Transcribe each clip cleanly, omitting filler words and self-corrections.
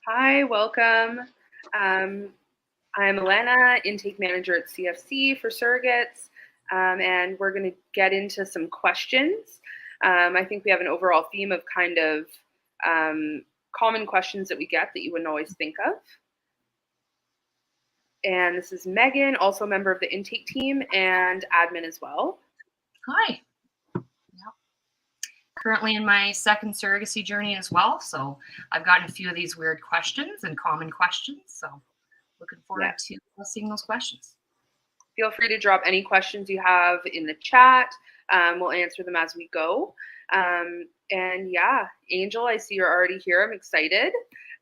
Hi, welcome. Um, I'm Elena, intake manager at CFC for surrogates, and we're going to get into some questions. I think we have an overall theme of kind of common questions that we get that you wouldn't always think of. And this is Megan, also a member of the intake team and admin as well. Hi. Yep. Currently in my second surrogacy journey as well, so I've gotten a few of these weird questions and common questions, so looking forward to seeing those questions. Feel free to drop any questions you have in the chat. We'll answer them as we go. And yeah, Angel, I see you're already here. I'm excited.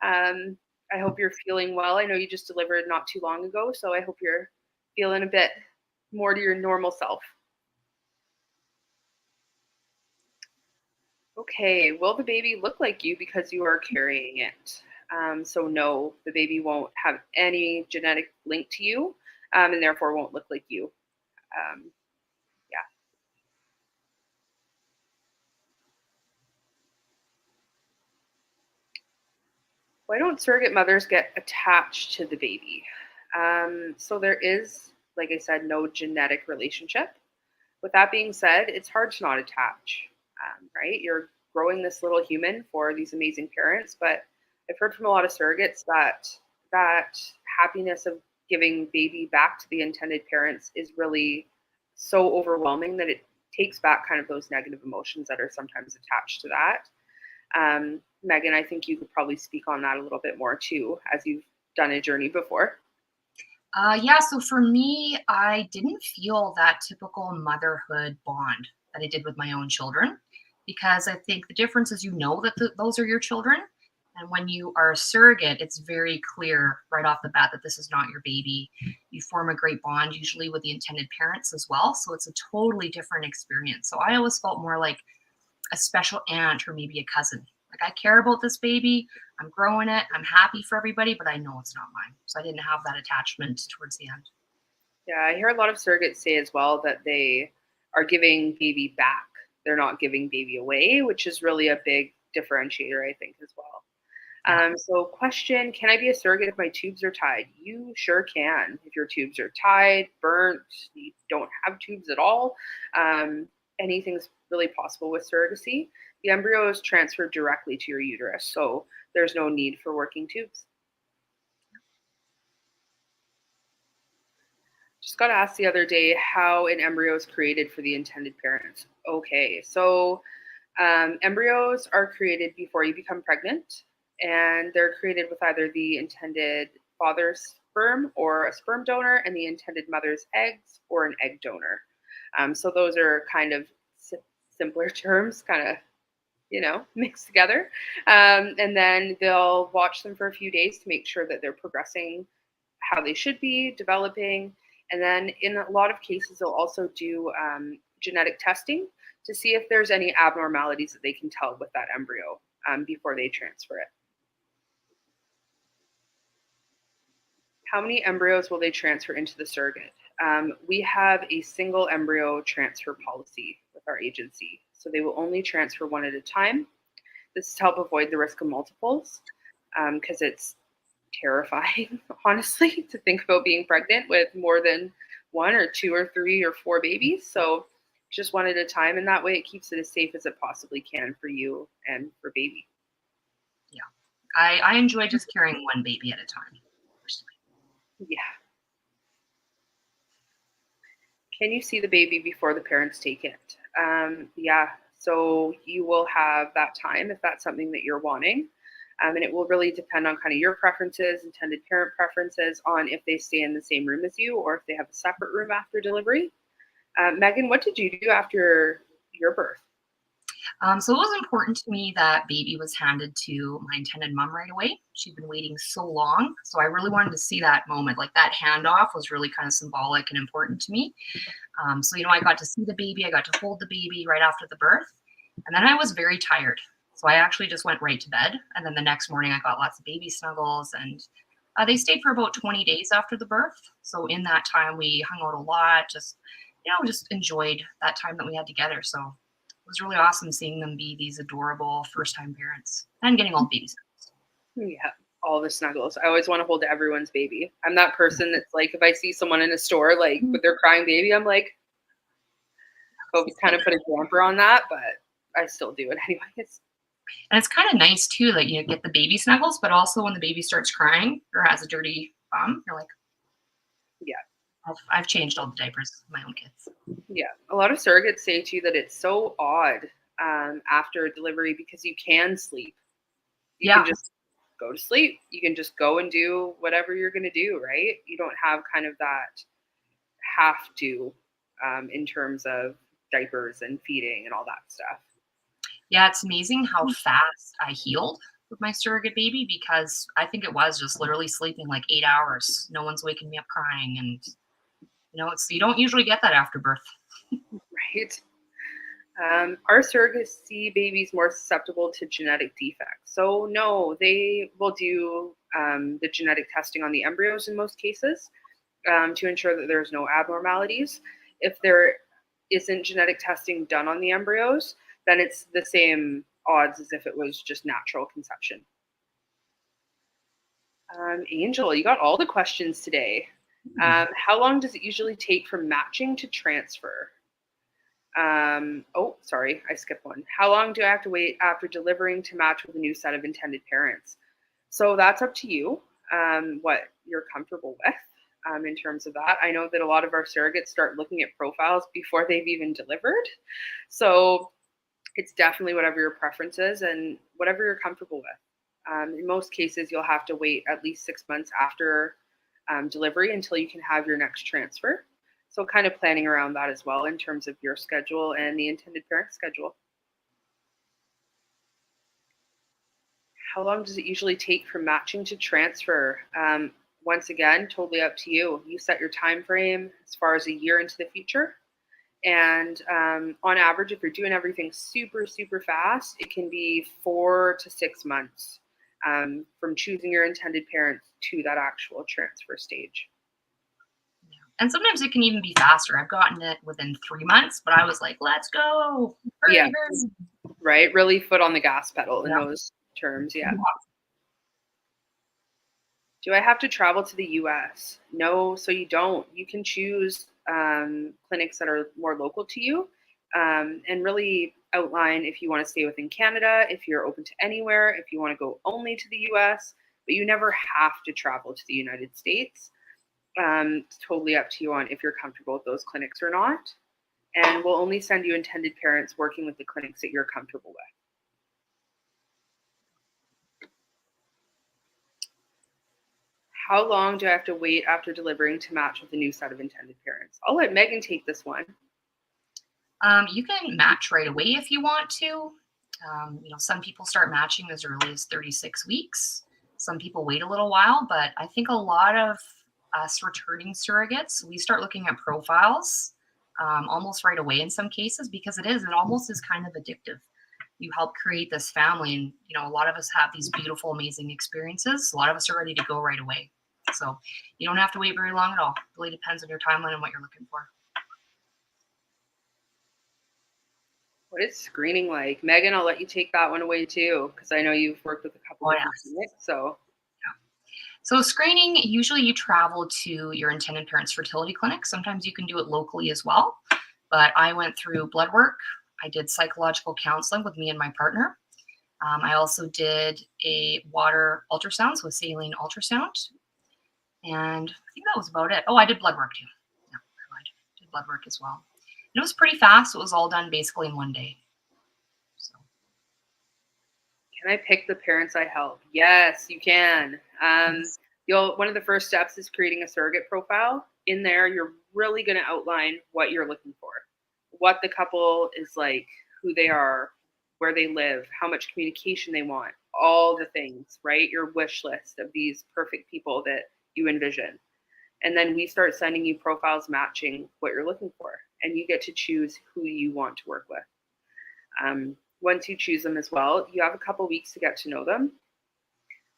I hope you're feeling well. I know you just delivered not too long ago, so I hope you're feeling a bit more to your normal self. Okay, will the baby look like you because you are carrying it? So no, the baby won't have any genetic link to you, and therefore won't look like you. Yeah. Why don't surrogate mothers get attached to the baby? So there is, like I said, no genetic relationship. With that being said, it's hard to not attach, right? You're growing this little human for these amazing parents, but I've heard from a lot of surrogates that happiness of giving baby back to the intended parents is really so overwhelming that it takes back kind of those negative emotions that are sometimes attached to that. Megan, I think you could probably speak on that a little bit more too, as you've done a journey before. Yeah, so for me, I didn't feel that typical motherhood bond that I did with my own children, because I think the difference is that those are your children. And when you are a surrogate, it's very clear right off the bat that this is not your baby. You form a great bond, usually with the intended parents as well. So it's a totally different experience. So I always felt more like a special aunt or maybe a cousin. Like, I care about this baby. I'm growing it. I'm happy for everybody, but I know it's not mine. So I didn't have that attachment towards the end. Yeah, I hear a lot of surrogates say as well that they are giving baby back. They're not giving baby away, which is really a big differentiator, I think, as well. Yeah. So, question: can I be a surrogate if my tubes are tied? You sure can. If your tubes are tied, burnt, you don't have tubes at all, anything's really possible with surrogacy. The embryo is transferred directly to your uterus, so there's no need for working tubes. Just got asked the other day how an embryo is created for the intended parents. Okay, so embryos are created before you become pregnant, and they're created with either the intended father's sperm or a sperm donor, and the intended mother's eggs or an egg donor. So those are kind of simpler terms, kind of mixed together. And then they'll watch them for a few days to make sure that they're progressing how they should be, developing. And then in a lot of cases, they'll also do genetic testing to see if there's any abnormalities that they can tell with that embryo before they transfer it. How many embryos will they transfer into the surrogate? We have a single embryo transfer policy with our agency. So they will only transfer one at a time. This is to help avoid the risk of multiples because it's terrifying, honestly, to think about being pregnant with more than one or two or three or four babies. So just one at a time. And that way it keeps it as safe as it possibly can for you and for baby. Yeah. I enjoy just carrying one baby at a time. Yeah. Can you see the baby before the parents take it? Yeah. So you will have that time if that's something that you're wanting. And it will really depend on kind of your preferences, intended parent preferences, on if they stay in the same room as you or if they have a separate room after delivery. Megan, what did you do after your birth? So it was important to me that baby was handed to my intended mom right away. She'd been waiting so long. So I really wanted to see that moment. Like, that handoff was really kind of symbolic and important to me. So, I got to see the baby. I got to hold the baby right after the birth. And then I was very tired. So I actually just went right to bed. And then the next morning, I got lots of baby snuggles. And they stayed for about 20 days after the birth. So in that time, we hung out a lot, just enjoyed that time that we had together. So it was really awesome seeing them be these adorable first-time parents and getting all the baby snuggles. Yeah. all the snuggles. I always want to hold everyone's baby. I'm that person that's like, if I see someone in a store like with their crying baby, I'm like, oh, we kind of put a damper on that, but I still do it anyways. And it's kind of nice too that you get the baby snuggles, but also when the baby starts crying or has a dirty bum, you're like, Yeah. I've changed all the diapers of my own kids. Yeah. A lot of surrogates say to you that it's so odd after delivery because you can sleep. You can Yeah. just go to sleep. You can just go and do whatever you're going to do, right? You don't have kind of that have to in terms of diapers and feeding and all that stuff. Yeah, it's amazing how fast I healed with my surrogate baby because I think it was just literally sleeping like 8 hours. No one's waking me up crying. And, you don't usually get that after birth. Right. Are surrogacy babies more susceptible to genetic defects? So no, they will do the genetic testing on the embryos in most cases to ensure that there's no abnormalities. If there isn't genetic testing done on the embryos, then it's the same odds as if it was just natural conception. Angel, you got all the questions today. How long does it usually take from matching to transfer? Oh, sorry, I skipped one. How long do I have to wait after delivering to match with a new set of intended parents? So that's up to you, what you're comfortable with in terms of that. I know that a lot of our surrogates start looking at profiles before they've even delivered. So it's definitely whatever your preference is and whatever you're comfortable with. In most cases, you'll have to wait at least 6 months after delivery until you can have your next transfer. So kind of planning around that as well in terms of your schedule and the intended parent schedule. How long does it usually take from matching to transfer? Once again, totally up to you. You set your time frame as far as a year into the future. And on average, if you're doing everything super, super fast, it can be 4 to 6 months from choosing your intended parents to that actual transfer stage. And sometimes it can even be faster. I've gotten it within 3 months, but I was like, let's go. Hurry, Yeah, hurry. right. Really foot on the gas pedal in Yeah. those terms. Yeah. Do I have to travel to the US? No, so you don't. You can choose clinics that are more local to you and really outline if you want to stay within Canada, if you're open to anywhere, if you want to go only to the US, but you never have to travel to the United States. It's totally up to you on if you're comfortable with those clinics or not. And we'll only send you intended parents working with the clinics that you're comfortable with. How long do I have to wait after delivering to match with a new set of intended parents? I'll let Megan take this one. You can match right away if you want to. Some people start matching as early as 36 weeks. Some people wait a little while, but I think a lot of us returning surrogates, we start looking at profiles almost right away in some cases because it almost is kind of addictive. You help create this family, and a lot of us have these beautiful, amazing experiences. A lot of us are ready to go right away. So you don't have to wait very long at all. It really depends on your timeline and what you're looking for. What is screening like? Megan, I'll let you take that one away too, because I know you've worked with a couple different clinics. So screening, usually you travel to your intended parents' fertility clinic. Sometimes you can do it locally as well. But I went through blood work. I did psychological counseling with me and my partner. I also did a water ultrasounds with saline ultrasound. And I think that was about it. Oh, I did blood work too. Yeah, I did blood work as well. And it was pretty fast. It was all done basically in one day. So. Can I pick the parents I help? Yes, you can. One of the first steps is creating a surrogate profile. In there, you're really going to outline what you're looking for, what the couple is like, who they are, where they live, how much communication they want, all the things, right? Your wish list of these perfect people that you envision. And then we start sending you profiles matching what you're looking for, and you get to choose who you want to work with. Once you choose them as well, you have a couple weeks to get to know them.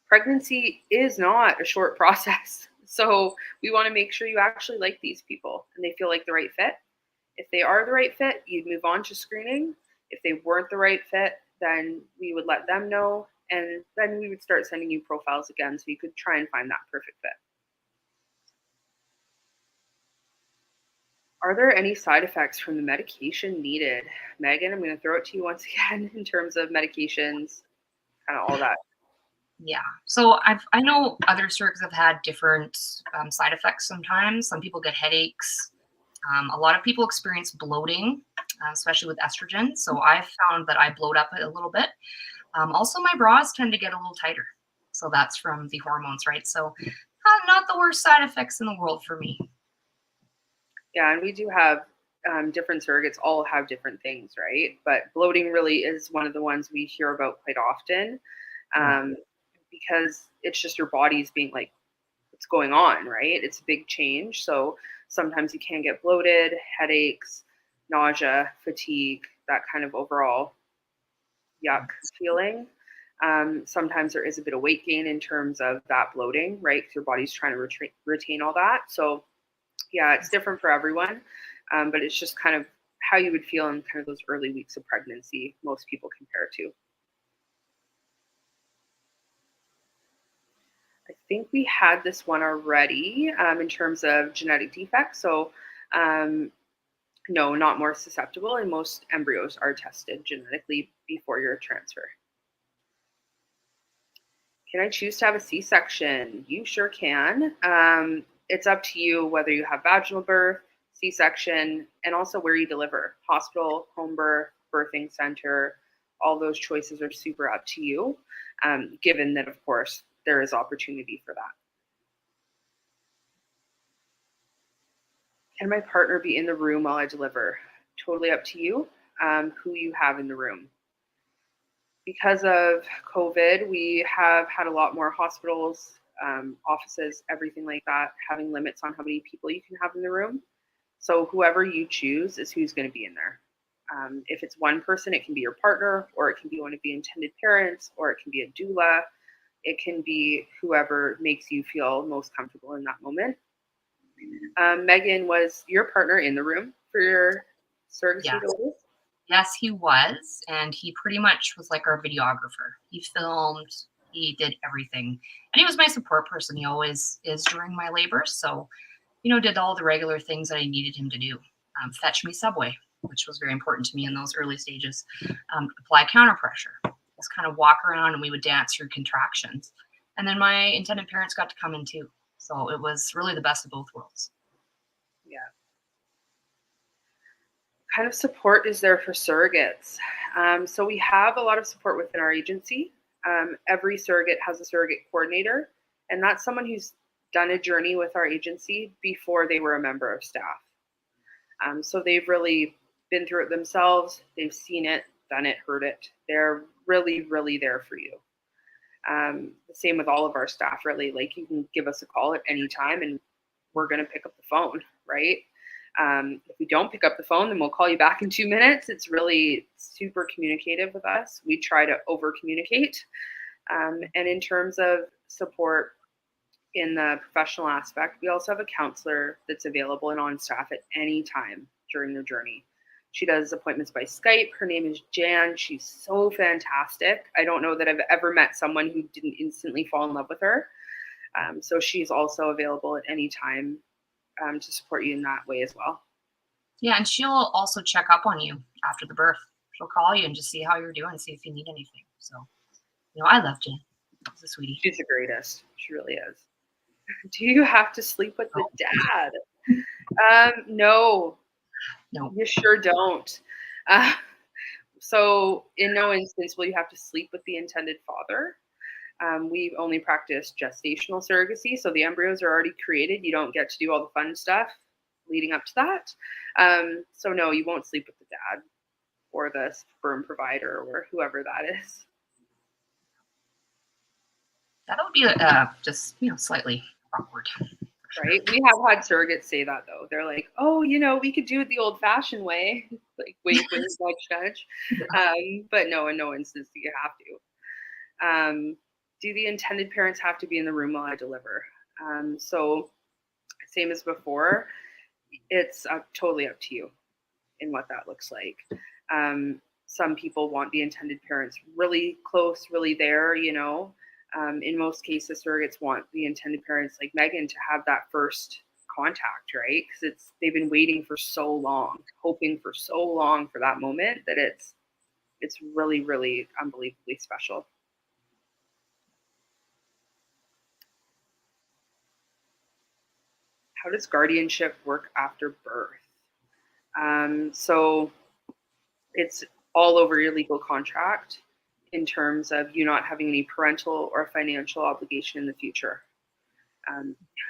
Pregnancy is not a short process. So we want to make sure you actually like these people and they feel like the right fit. If they are the right fit, you'd move on to screening. If they weren't the right fit, then we would let them know And then we would start sending you profiles again so you could try and find that perfect fit. Are there any side effects from the medication needed? Megan, I'm going to throw it to you once again in terms of medications, kind of all that. Yeah. So I know other surrogates have had different side effects sometimes. Some people get headaches. A lot of people experience bloating, especially with estrogen. So I've found that I bloat up a little bit. Also, my bras tend to get a little tighter. So that's from the hormones, right? So not the worst side effects in the world for me. Yeah, and we do have different surrogates all have different things, right? But bloating really is one of the ones we hear about quite often, um, because it's just your body's being like, what's going on, right? It's a big change. So sometimes you can get bloated, headaches, nausea, fatigue, that kind of overall yuck feeling. Sometimes there is a bit of weight gain in terms of that bloating, right? Because your body's trying to retain all that. So yeah, it's different for everyone, but it's just kind of how you would feel in kind of those early weeks of pregnancy. Most people compare to. I think we had this one already in terms of genetic defects. So no, not more susceptible, and most embryos are tested genetically before your transfer. Can I choose to have a C-section? You sure can. It's up to you whether you have vaginal birth, C-section, and also where you deliver. Hospital, home birth, birthing center, all those choices are super up to you, given that, of course, there is opportunity for that. Can my partner be in the room while I deliver? Totally up to you, who you have in the room. Because of COVID, we have had a lot more hospitals, offices, everything like that, having limits on how many people you can have in the room. So whoever you choose is who's going to be in there. If it's one person, it can be your partner, or it can be one of the intended parents, or it can be a doula. It can be whoever makes you feel most comfortable in that moment. Megan, was your partner in the room for your surrogacy Yes. delivery? Yes, he was. And he pretty much was like our videographer. He filmed, he did everything. And he was my support person. He always is during my labor. So, did all the regular things that I needed him to do. Fetch me Subway, which was very important to me in those early stages. Apply counter pressure. Just kind of walk around and we would dance through contractions. And then my intended parents got to come in too. So it was really the best of both worlds. Yeah. What kind of support is there for surrogates? So we have a lot of support within our agency. Every surrogate has a surrogate coordinator, and that's someone who's done a journey with our agency before they were a member of staff. So they've really been through it themselves. They've seen it, done it, heard it. They're really, really there for you. The same with all of our staff, really. Like, you can give us a call at any time and we're going to pick up the phone, right? If we don't pick up the phone, then we'll call you back in 2 minutes. It's really super communicative with us. We try to over communicate. And in terms of support in the professional aspect, we also have a counselor that's available and on staff at any time during their journey. She does appointments by Skype. Her name is Jan. She's so fantastic. I don't know that I've ever met someone who didn't instantly fall in love with her. So she's also available at any time to support you in that way as well. Yeah, and she'll also check up on you after the birth. She'll call you and just see how you're doing, see if you need anything. So, I love Jen. She's a sweetie. She's the greatest. She really is. Do you have to sleep with the dad? No. No. You sure don't. So in no instance will you have to sleep with the intended father. We only practice gestational surrogacy, so the embryos are already created. You don't get to do all the fun stuff leading up to that. So no, you won't sleep with the dad or the sperm provider or whoever that is. That would be just slightly awkward. Right? We have had surrogates say that, though. They're like, oh, we could do it the old-fashioned way. Like, wink, wink, nudge, nudge. But no, in no instance do you have to. Do the intended parents have to be in the room while I deliver? So same as before, it's totally up to you in what that looks like. some people want the intended parents really close, really there, in most cases, surrogates want the intended parents like Megan to have that first contact, right? Because they've been waiting for so long, hoping for so long for that moment that it's really, really unbelievably special. How does guardianship work after birth? So it's all over your legal contract in terms of you not having any parental or financial obligation in the future.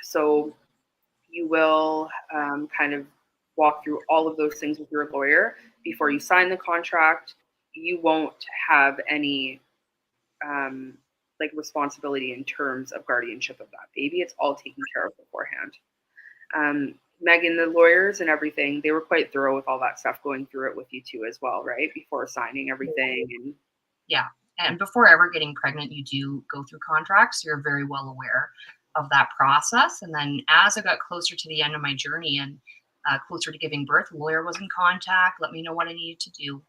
So you will kind of walk through all of those things with your lawyer before you sign the contract. You won't have any like responsibility in terms of guardianship of that baby. It's all taken care of beforehand. Megan, the lawyers and everything, they were quite thorough with all that stuff, going through it with you too as well, right? Before signing everything. And Yeah. And before ever getting pregnant, you do go through contracts. You're very well aware of that process. And then as I got closer to the end of my journey and closer to giving birth, the lawyer was in contact, let me know what I needed to do.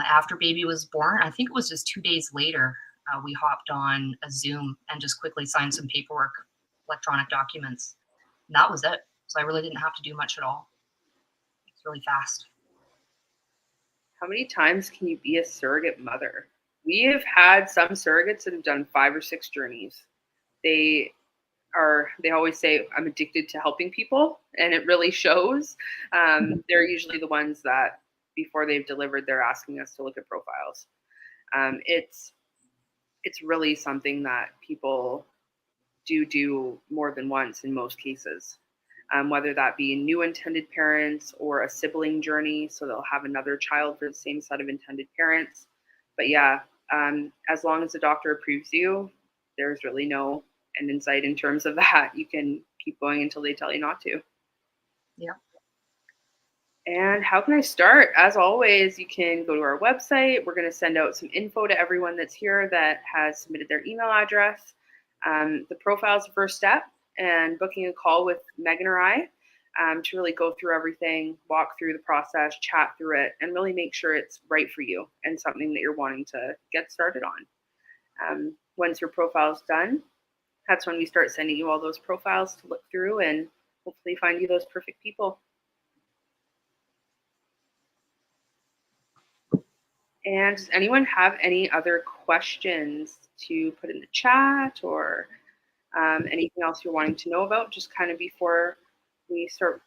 After baby was born, I think it was just 2 days later, we hopped on a Zoom and just quickly signed some paperwork, electronic documents. And that was it. So I really didn't have to do much at all. It's really fast. how many times can you be a surrogate mother? We have had some surrogates that have done 5 or 6 journeys. They always say, I'm addicted to helping people, and it really shows. They're usually the ones that before they've delivered, they're asking us to look at profiles. It's really something that people do more than once in most cases, whether that be new intended parents or a sibling journey, so they'll have another child for the same set of intended parents. But yeah, as long as the doctor approves you, there's really no end in sight in terms of that. You can keep going until they tell you not to. Yeah. And how can I start? As always, you can go to our website. We're going to send out some info to everyone that's here that has submitted their email address. The profile is the first step, and booking a call with Megan or I to really go through everything, walk through the process, chat through it, and really make sure it's right for you and something that you're wanting to get started on. Once your profile is done, that's when we start sending you all those profiles to look through and hopefully find you those perfect people. And does anyone have any other questions to put in the chat or anything else you're wanting to know about just kind of before we start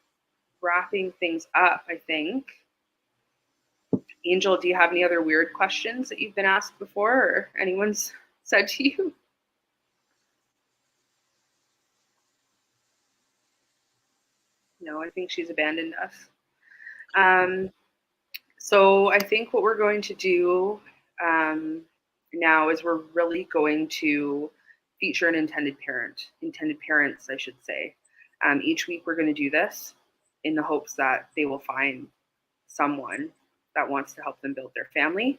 wrapping things up, I think? Angel, do you have any other weird questions that you've been asked before or anyone's said to you? No, I think she's abandoned us. So I think what we're going to do now is we're really going to feature an intended parents, I should say. Each week we're going to do this in the hopes that they will find someone that wants to help them build their family.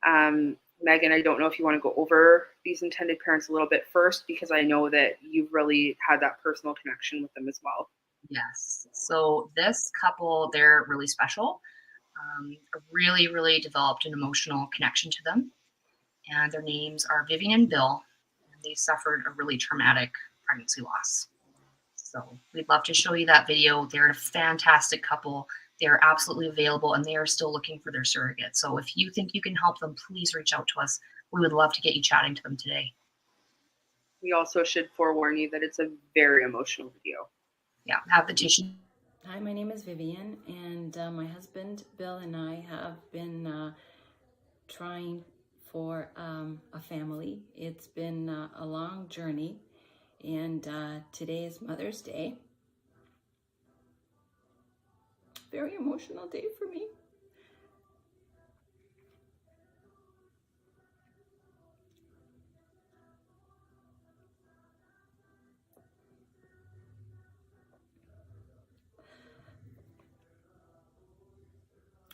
Megan, I don't know if you want to go over these intended parents a little bit first, because I know that you've really had that personal connection with them as well. Yes. So this couple, they're really special. Really, really developed an emotional connection to them. And their names are Vivian and Bill. And they suffered a really traumatic pregnancy loss. So we'd love to show you that video. They're a fantastic couple. They're absolutely available, and they are still looking for their surrogate. So if you think you can help them, please reach out to us. We would love to get you chatting to them today. We also should forewarn you that it's a very emotional video. Yeah, have the tissue. Hi, my name is Vivian, and my husband Bill and I have been trying for a family. It's been a long journey, and today is Mother's Day. Very emotional day for me.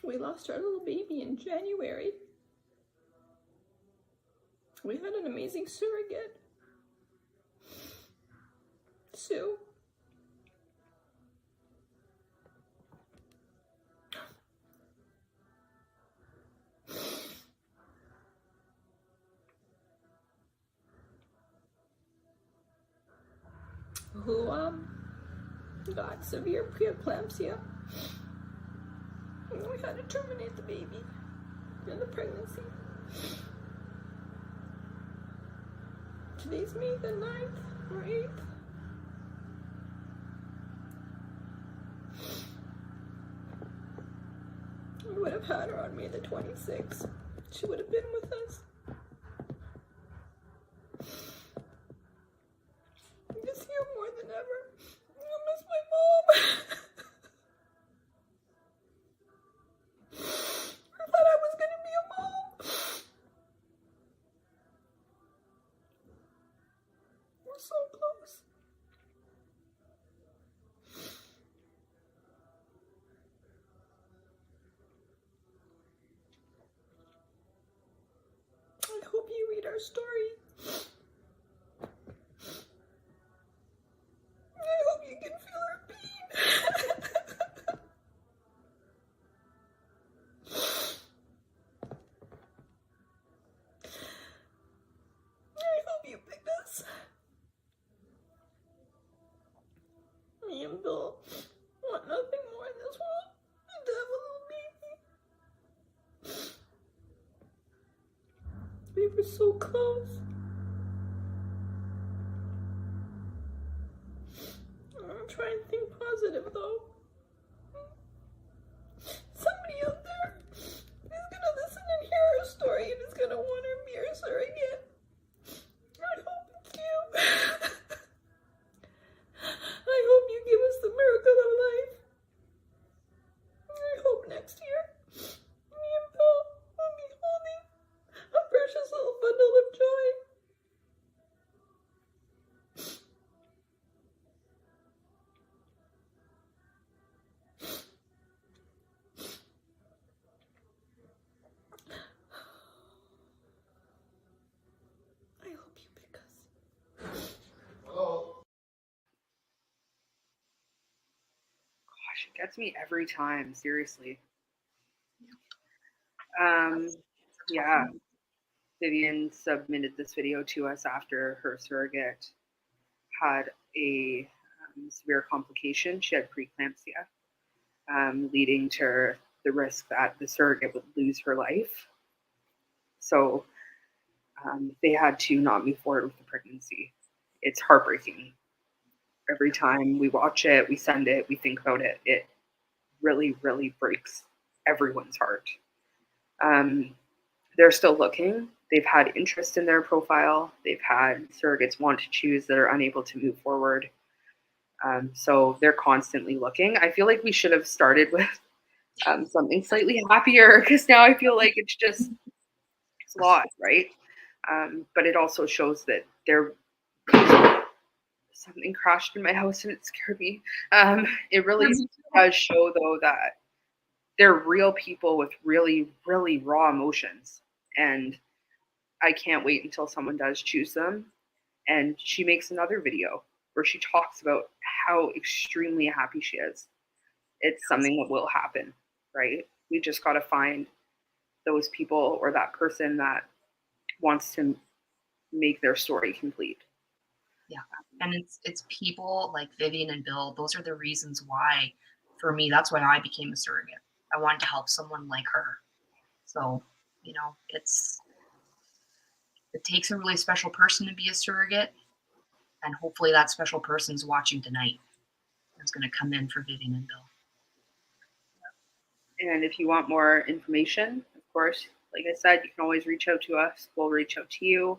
We lost our little baby in January. We had an amazing surrogate, Sue. who got severe preeclampsia. And we had to terminate the baby in the pregnancy. Today's May the 9th or 8th. We would have had her on May the 26th. She would have been with us. I miss you more than ever. I miss my mom. I thought I was going to be a mom. We're so close. I hope you read our story. I hope you can feel our pain. I hope you pick us. Me and Bill want nothing more in this world than to have a little baby. We were so close. I'm trying to think positive though. Somebody out there is gonna listen and hear our story and is gonna want to be our surrogate. I hope it's you. I hope you give us the miracle of life. I hope next year me and Bill will be holding a precious little bundle of joy. I hope you pick us. Gosh, it gets me every time, seriously. Yeah, Vivian submitted this video to us after her surrogate had a severe complication. She had preeclampsia, leading to the risk that the surrogate would lose her life. So they had to not move forward with the pregnancy. It's heartbreaking. Every time we watch it, we send it, we think about it, it really, really breaks everyone's heart. They're still looking. They've had interest in their profile. They've had surrogates want to choose that are unable to move forward. So they're constantly looking. I feel like we should have started with something slightly happier, because now I feel like it's a lot, right? But it also shows that something crashed in my house and it scared me. It really does show, though, that they're real people with really, really raw emotions. And I can't wait until someone does choose them. And she makes another video where she talks about how extremely happy she is. It's something that will happen, right? We just got to find those people or that person that wants to make their story complete. Yeah, and it's people like Vivian and Bill. Those are the reasons why, for me, that's why I became a surrogate. I wanted to help someone like her. So, you know, it takes a really special person to be a surrogate, and hopefully that special person's watching tonight. It's going to come in for Vivian and Bill. And if you want more information, of course, like I said, you can always reach out to us. We'll reach out to you.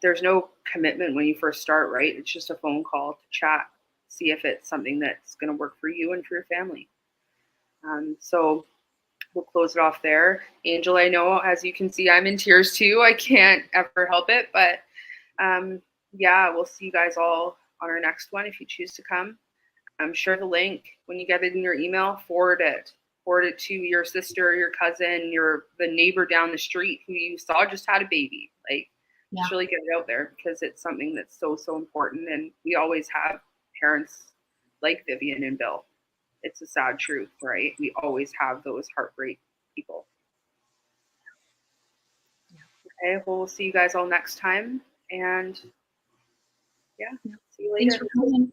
There's no commitment when you first start, right? It's just a phone call to chat, see if it's something that's going to work for you and for your family. So we'll close it off there. Angel, I know, as you can see, I'm in tears too. I can't ever help it. But yeah, we'll see you guys all on our next one if you choose to come. Share the link. When you get it in your email, forward it. Forward it to your sister, your cousin, the neighbor down the street who you saw just had a baby. Like, just really get it out there, because it's something that's so, so important. And we always have parents like Vivian and Bill. It's a sad truth, right? We always have those heartbreak people. Okay, well, we'll see you guys all next time. And Yeah. See you Thanks later. for coming.